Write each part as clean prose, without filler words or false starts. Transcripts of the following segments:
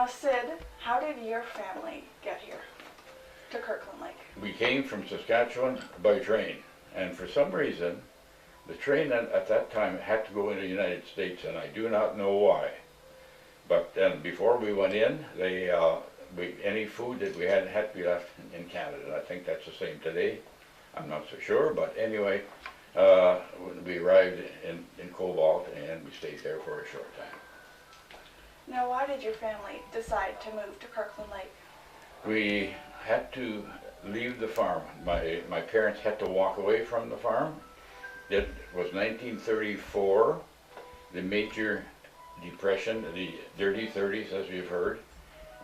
Sid, how did your family get here to Kirkland Lake? We came from Saskatchewan by train, and for some reason, the train at that time had to go into the United States, and I do not know why. But then before we went in, any food that we had to be left in Canada. And I think that's the same today. I'm not so sure, but anyway, we arrived in Cobalt, and we stayed there for a short time. Now, why did your family decide to move to Kirkland Lake? We had to leave the farm. My parents had to walk away from the farm. It was 1934, the major depression, the dirty 30s, as we've heard.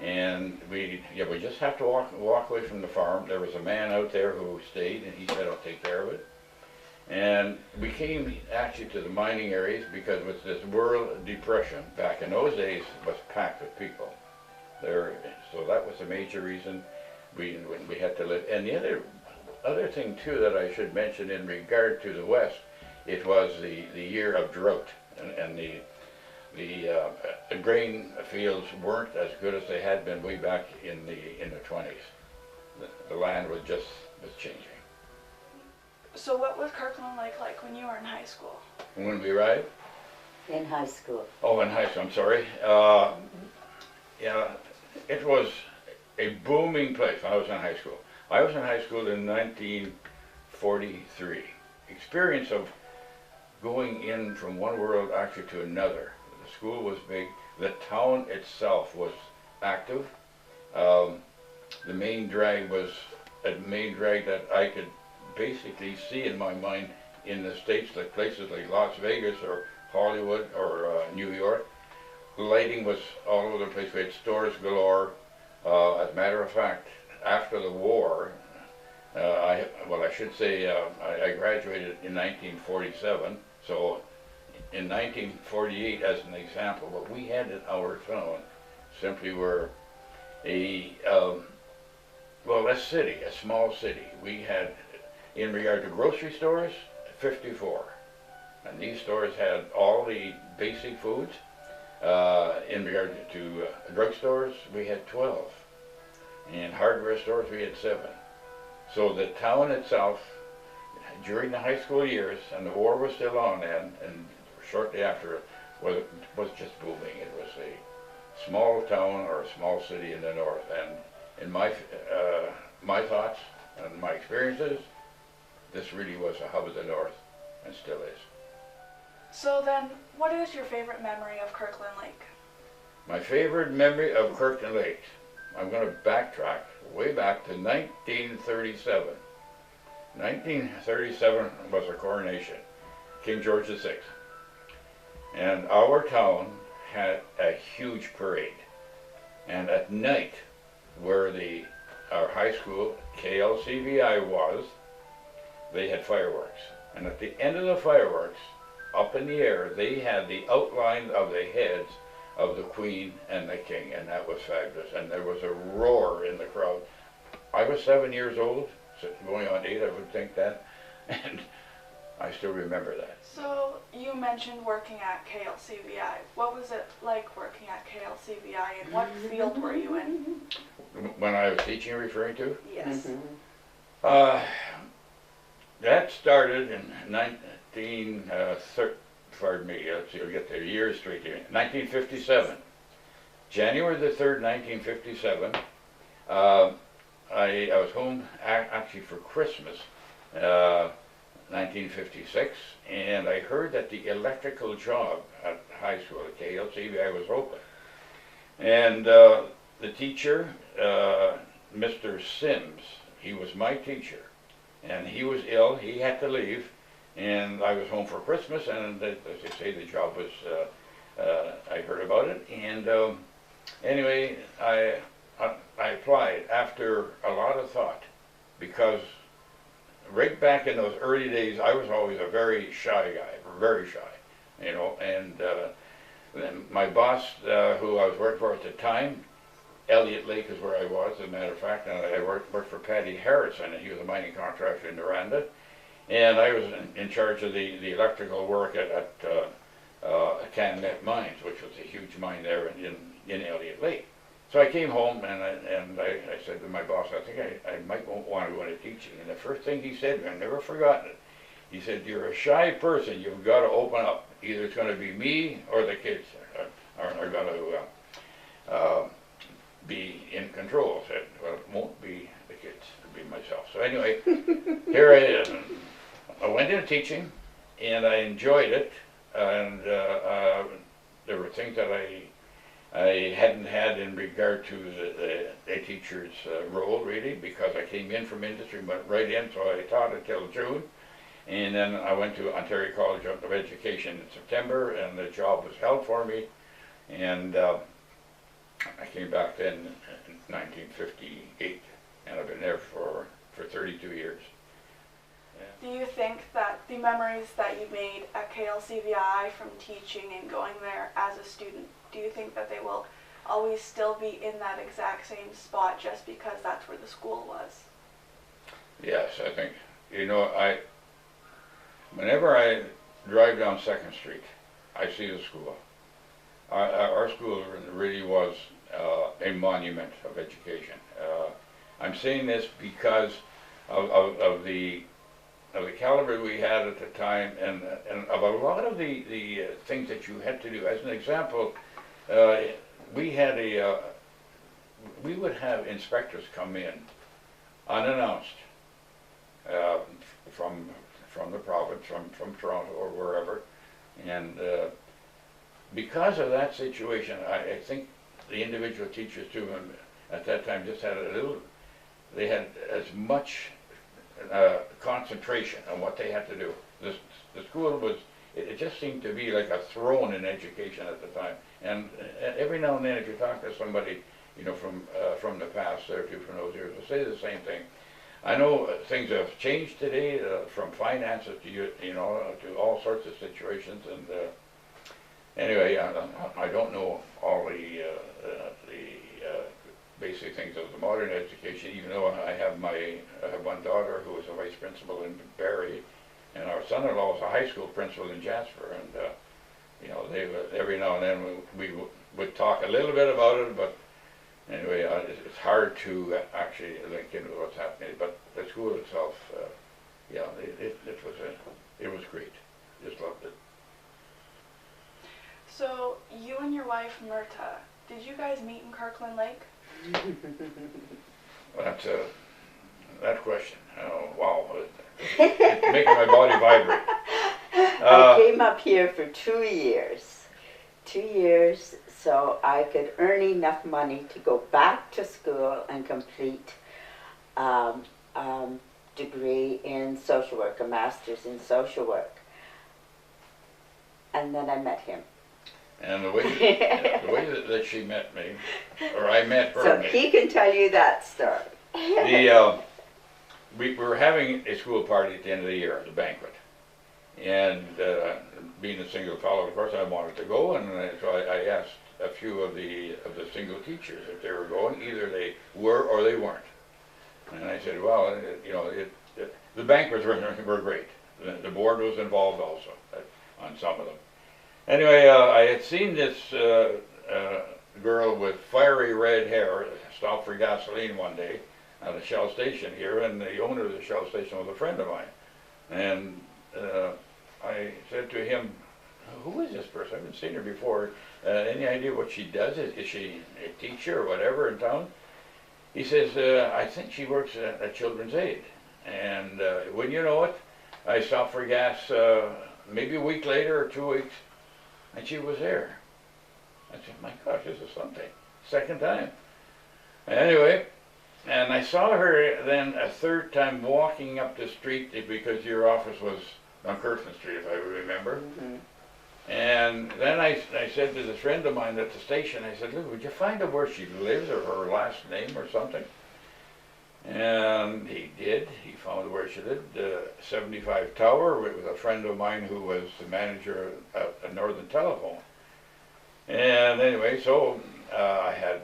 And we just have to walk away from the farm. There was a man out there who stayed, and he said, I'll take care of it. And we came actually to the mining areas because with this world depression, back in those days, was packed with people. So that was a major reason we had to live. And the other thing too that I should mention in regard to the West, it was the year of drought, and the grain fields weren't as good as they had been way back in the 20s. The land was changing. So what was Kirkland Lake like when you were in high school? When we arrived? In high school. Oh, in high school, I'm sorry. Yeah, it was a booming place when I was in high school. I was in high school in 1943. Experience of going in from one world actually to another. The school was big. The town itself was active. The main drag was a main drag that I could basically see in my mind in the States, like places like Las Vegas or Hollywood or New York. Lighting was all over the place. We had stores galore. As a matter of fact, after the war, I graduated in 1947, so in 1948, as an example, what we had in our town simply were a city, a small city. We had, in regard to grocery stores, 54. And these stores had all the basic foods. In regard to drugstores, we had 12. And hardware stores, we had 7. So the town itself, during the high school years, and the war was still on then, and shortly after, was just booming. It was a small town or a small city in the north. And in my thoughts and my experiences, this really was a hub of the north, and still is. So then, what is your favorite memory of Kirkland Lake? My favorite memory of Kirkland Lake, I'm going to backtrack way back to 1937. 1937 was a coronation, King George VI. And our town had a huge parade. And at night, where our high school, KLCVI, was, they had fireworks. And at the end of the fireworks, up in the air, they had the outline of the heads of the Queen and the King, and that was fabulous. And there was a roar in the crowd. I was 7 years old, so going on 8, I would think that, and I still remember that. So you mentioned working at KLCVI. What was it like working at KLCVI, and what field were you in? When I was teaching, referring to? Yes. That started in 1957. January the 3rd, 1957. I was home actually for Christmas, 1956, and I heard that the electrical job at high school at KLCVI was open. And the teacher, Mr. Sims, he was my teacher, and he was ill. He had to leave. And I was home for Christmas, and as they say, the job was, I heard about it. And anyway, I applied after a lot of thought, because right back in those early days, I was always a very shy guy, very shy, you know. And my boss, who I was working for at the time, Elliott Lake is where I was, as a matter of fact, and I worked for Paddy Harrison, and he was a mining contractor in Noranda. And I was in charge of the electrical work at Canmet Mines, which was a huge mine there in Elliott Lake. So I came home and I said to my boss, I think I might want to go into teaching. And the first thing he said, I've never forgotten it, he said, "You're a shy person, you've got to open up. Either it's going to be me or the kids are going to be in control." I said, "Well, it won't be the kids, it'll be myself." So anyway, here I am. I went into teaching and I enjoyed it. And there were things that I hadn't had in regard to the teacher's role, really, because I came in from industry, went right in, so I taught until June. And then I went to Ontario College of Education in September, and the job was held for me. And I came back then in 1958, and I've been there for 32 years. Do you think that the memories that you made at KLCVI from teaching and going there as a student, do you think that they will always still be in that exact same spot just because that's where the school was? Yes, I think, whenever I drive down 2nd Street, I see the school. Our school really was a monument of education. I'm saying this because of the caliber we had at the time, and of a lot of the things that you had to do. As an example, we would have inspectors come in unannounced from the province, from Toronto or wherever, and because of that situation, I think the individual teachers too at that time just had they had as much concentration on what they had to do. The school was, it just seemed to be like a throne in education at the time. And every now and then if you talk to somebody, from the past or two from those years, they'll say the same thing. I know things have changed today, from finances to all sorts of situations, and anyway, I don't know all the basic things of the modern education, even though I have one daughter who is a vice principal in Barrie, and our son-in-law is a high school principal in Jasper, and they every now and then we would talk a little bit about it, but anyway, it's hard to actually link into what's happening. But the school itself, it was great. Just loved it. So you and your wife Myrta, did you guys meet in Kirkland Lake? That's that question. Oh, wow. It's making my body vibrate. I came up here for 2 years. 2 years so I could earn enough money to go back to school and complete degree in social work, a master's in social work. And then I met him. And the way that she met me, or I met her. So he can tell you that story. We were having a school party at the end of the year, the banquet. And being a single fellow, of course, I wanted to go, and so I asked a few of the single teachers if they were going. Either they were or they weren't. And I said, well, the banquets were great. The board was involved also on some of them. Anyway, I had seen this girl with fiery red hair stop for gasoline one day at a Shell station here, and the owner of the Shell station was a friend of mine. And I said to him, "Who is this person? I haven't seen her before. Any idea what she does? Is she a teacher or whatever in town?" He says, "I think she works at Children's Aid." And wouldn't you know it, I stopped for gas maybe a week later or 2 weeks, and she was there. I said, "My gosh, this is something." Second time. Anyway, and I saw her then a third time walking up the street, because your office was on Kirkland Street, if I remember. Mm-hmm. And then I said to this friend of mine at the station, I said, "Look, would you find out where she lives or her last name or something?" And he did. He found where she lived, 75 Tower, with a friend of mine who was the manager at Northern Telephone. And anyway, so I had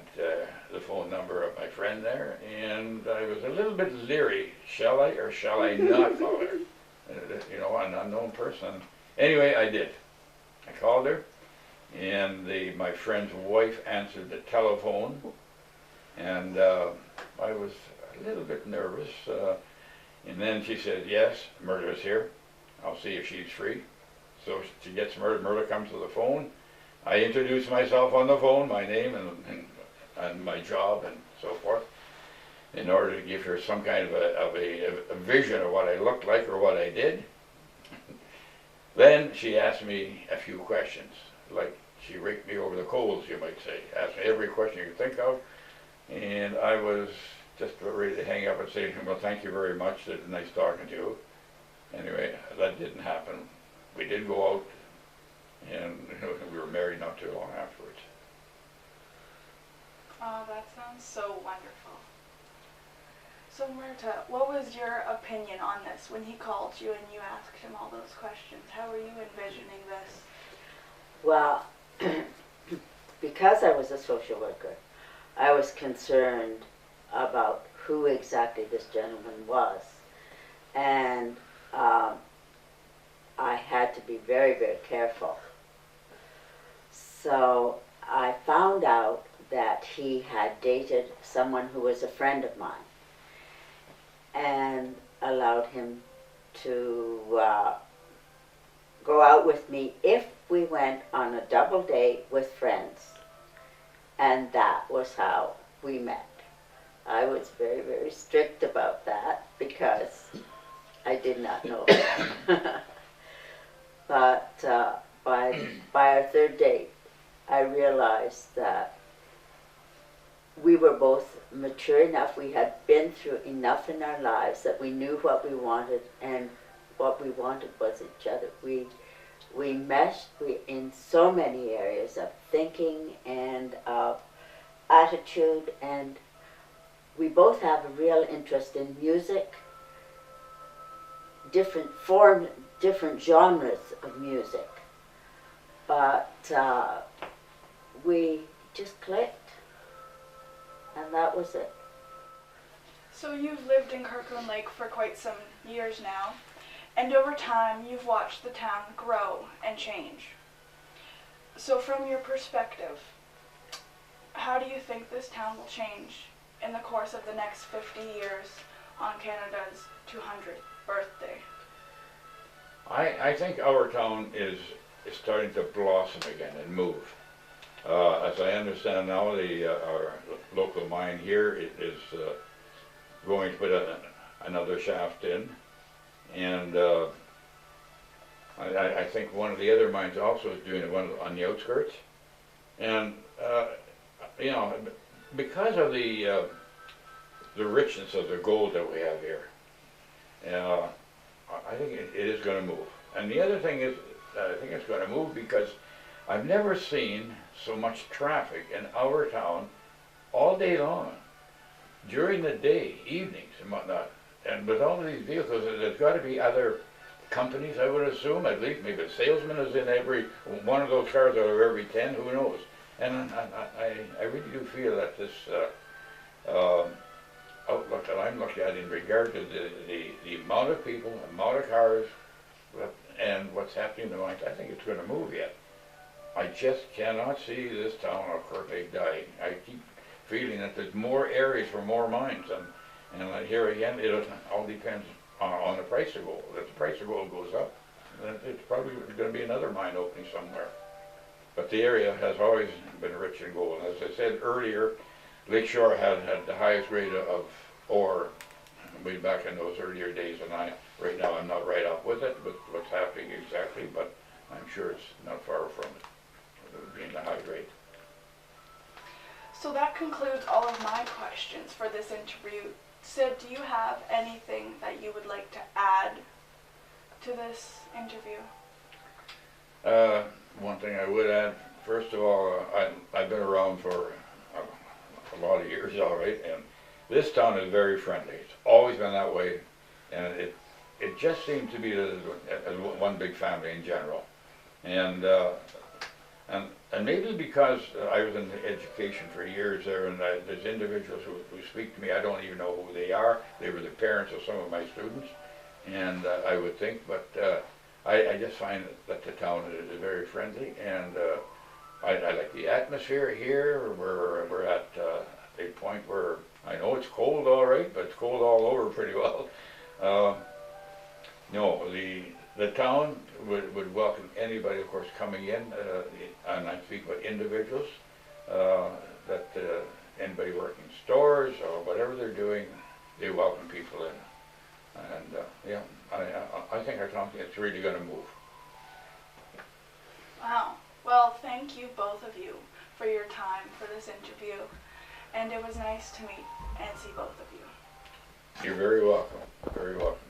the phone number of my friend there, and I was a little bit leery. Shall I or shall I not call her? An unknown person. Anyway, I did. I called her, and my friend's wife answered the telephone, And I was a little bit nervous. And then she said, yes, Myrta's here. I'll see if she's free. So she gets Myrta. Myrta comes to the phone. I introduce myself on the phone, my name and my job and so forth, in order to give her some kind of a vision of what I looked like or what I did. Then she asked me a few questions, like she raked me over the coals, you might say. Asked me every question you could think of, and I was just about ready to hang up and say, well, thank you very much, it's nice talking to you. Anyway, that didn't happen. We did go out, and we were married not too long afterwards. Oh, that sounds so wonderful. So Myrta, what was your opinion on this when he called you and you asked him all those questions? How were you envisioning this? Well, because I was a social worker, I was concerned about who exactly this gentleman was. And I had to be very, very careful. So I found out that he had dated someone who was a friend of mine and allowed him to go out with me if we went on a double date with friends. And that was how we met. I was very, very strict about that because I did not know. But by our third date, I realized that we were both mature enough, we had been through enough in our lives that we knew what we wanted, and what we wanted was each other. We meshed in so many areas of thinking and of attitude, and we both have a real interest in music, different forms, different genres of music, but we just clicked. And that was it. So you've lived in Kirkland Lake for quite some years now, and over time you've watched the town grow and change. So from your perspective, how do you think this town will change in the course of the next 50 years on Canada's 200th birthday? I think our town is starting to blossom again and move. As I understand now, our local mine here is going to put another shaft in, and I think one of the other mines also is doing one on the outskirts. And you know, because of the richness of the gold that we have here, I think it is going to move. And the other thing is, I think it's going to move because I've never seen so much traffic in our town all day long, during the day, evenings and whatnot. And with all of these vehicles, there's got to be other companies, I would assume, at least maybe a salesman is in every one of those cars out of every 10, who knows. And I really do feel that this outlook that I'm looking at in regard to the amount of people, amount of cars, and what's happening in the mines, I think it's going to move yet. I just cannot see this town of Kirk Lake dying. I keep feeling that there's more areas for more mines, and here again, it all depends on the price of gold. If the price of gold goes up, then it's probably going to be another mine opening somewhere. But the area has always been rich in gold. As I said earlier, Lakeshore had the highest grade of ore way back in those earlier days, and right now I'm not right up with it, with what's happening exactly, but I'm sure it's not far from it, being the high grade. So that concludes all of my questions for this interview. Sid, do you have anything that you would like to add to this interview? One thing I would add, first of all, I've been around for a lot of years, all right, and this town is very friendly. It's always been that way, and it just seems to be one big family in general. And maybe because I was in education for years there, and there's individuals who speak to me, I don't even know who they are. They were the parents of some of my students, and I would think, but I just find that the town is very friendly, and I like the atmosphere here. We're at a point where I know it's cold all right, but it's cold all over pretty well. No, the town would welcome anybody, of course, coming in, and I speak about individuals, that anybody working in stores or whatever they're doing, they welcome people in. And yeah, I think our town is really going to move. Wow. Well, thank you, both of you, for your time for this interview. And it was nice to meet and see both of you. You're very welcome. Very welcome.